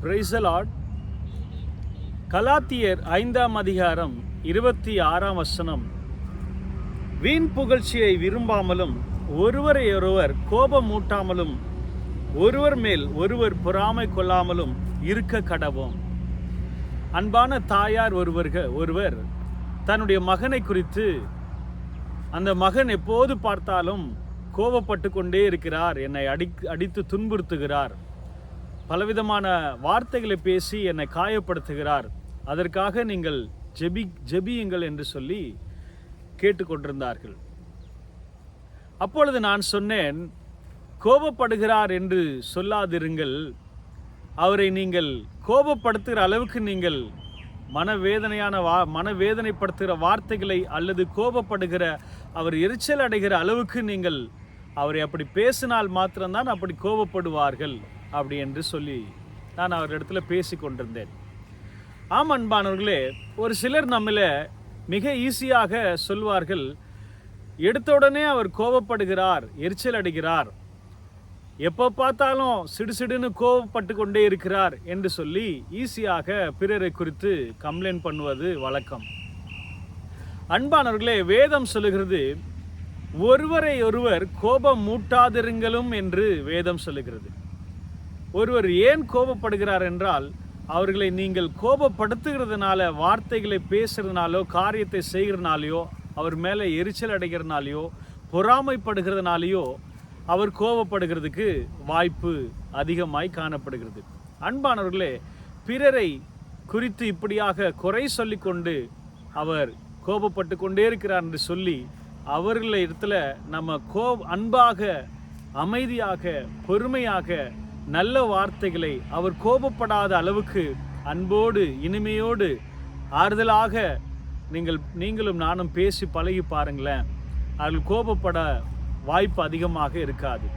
Praise the Lord. கலாத்தியர் 5ஆம் அதிகாரம் 26ஆம் வசனம். வீண் புகழ்ச்சியை விரும்பாமலும் ஒருவரையொருவர் கோபமூட்டாமலும் ஒருவர் மேல் ஒருவர் பொறாமை கொள்ளாமலும் இருக்க கடவோம். அன்பான தாயார் ஒருவர் தன்னுடைய மகனை குறித்து, அந்த மகன் எப்போது பார்த்தாலும் கோபப்பட்டு கொண்டே இருக்கிறார், என்னை அடித்து துன்புறுத்துகிறார், பலவிதமான வார்த்தைகளை பேசி என்னை காயப்படுத்துகிறார், அதற்காக நீங்கள் ஜெபியுங்கள் என்று சொல்லி கேட்டுக்கொண்டிருந்தார்கள். அப்பொழுது நான் சொன்னேன், கோபப்படுகிறார் என்று சொல்லாதிருங்கள், அவரை நீங்கள் கோபப்படுத்துகிற அளவுக்கு நீங்கள் மனவேதனைப்படுத்துகிற வார்த்தைகளை அல்லது கோபப்படுகிற அவர் எரிச்சல் அடைகிற அளவுக்கு நீங்கள் அவரை அப்படி பேசினால் மாத்திரம்தான் அப்படி கோபப்படுவார்கள் அப்படி என்று சொல்லி நான் அவரிடத்துல பேசி கொண்டிருந்தேன். ஆம் அன்பானவர்களே, ஒரு சிலர் நம்மள மிக ஈஸியாக சொல்வார்கள், எடுத்த உடனே அவர் கோபப்படுகிறார், எரிச்சல் அடைகிறார், எப்போ பார்த்தாலும் சிடுசிடுன்னு கோபப்பட்டு கொண்டே இருக்கிறார் என்று சொல்லி ஈஸியாக பிறரை குறித்து கம்ப்ளைண்ட் பண்ணுவது வழக்கம். அன்பானவர்களே, வேதம் சொல்லுகிறது, ஒருவரை ஒருவர் கோபம் மூட்டாதிருங்களும் என்று வேதம் சொல்லுகிறது. ஒருவர் ஏன் கோபப்படுகிறார் என்றால், அவர்களை நீங்கள் கோபப்படுத்துகிறதுனால, வார்த்தைகளை பேசுறதுனாலோ, காரியத்தை செய்கிறதுனாலையோ, அவர் மேலே எரிச்சல் அடைகிறதுனாலையோ, பொறாமைப்படுகிறதுனாலையோ அவர் கோபப்படுகிறதுக்கு வாய்ப்பு அதிகமாய் காணப்படுகிறது. அன்பானவர்களே, பிறரை குறித்து இப்படியாக குறை சொல்லிக்கொண்டு அவர் கோபப்பட்டு கொண்டே இருக்கிறார் என்று சொல்லி அவர்களை இடத்துல நம்ம அன்பாக, அமைதியாக, பொறுமையாக, நல்ல வார்த்தைகளை, அவர் கோபப்படாத அளவுக்கு அன்போடு, இனிமையோடு, ஆறுதலாக நீங்களும் நானும் பேசி பழகி பாருங்களேன். அவர்கள் கோபப்பட வாய்ப்பு அதிகமாக இருக்காது.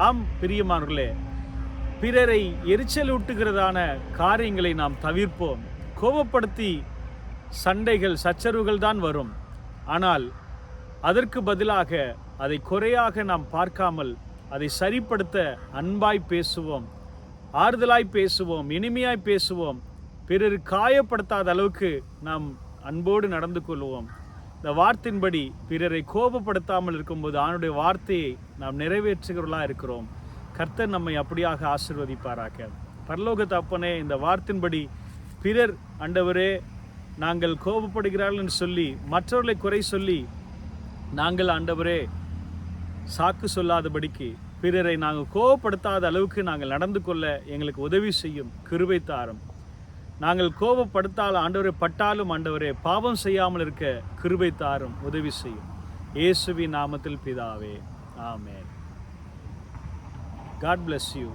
ஆம் பிரியமானவர்களே, பிறரை எரிச்சலூட்டுகிறதான காரியங்களை நாம் தவிர்ப்போம். கோபப்படுத்தி சண்டைகள், சச்சரவுகள் தான் வரும். ஆனால் அதற்கு பதிலாக அதை குறையாக நாம் பார்க்காமல் அதை சரிப்படுத்த அன்பாய் பேசுவோம், ஆறுதலாய் பேசுவோம், இனிமையாய் பேசுவோம். பிறர் காயப்படுத்தாத அளவுக்கு நாம் அன்போடு நடந்து கொள்வோம். இந்த வார்த்தையின்படி பிறரை கோபப்படுத்தாமல் இருக்கும்போது அவனுடைய வார்த்தையை நாம் நிறைவேற்றுகிறவர்களாக இருக்கிறோம். கர்த்தர் நம்மை அப்படியாக ஆசீர்வதிப்பாராக. பரலோக தகப்பனே, இந்த வார்த்தையின்படி பிறர், ஆண்டவரே, நாங்கள் கோபப்படுகிறார்கள் என்று சொல்லி மற்றவர்களை குறை சொல்லி நாங்கள், ஆண்டவரே, சாக்கு சொல்லாதபடிக்கு பிறரை நாங்கள் கோபப்படுத்தாத அளவுக்கு நாங்கள் நடந்து கொள்ள எங்களுக்கு உதவி செய்யும், கிருபை தாரும். நாங்கள் கோபப்படுத்தால், ஆண்டவரே, பட்டாலும் ஆண்டவரே, பாவம் செய்யாமல் இருக்க கிருபை தாரும், உதவி செய்யும். இயேசுவின் நாமத்தில் பிதாவே, ஆமென். God bless you.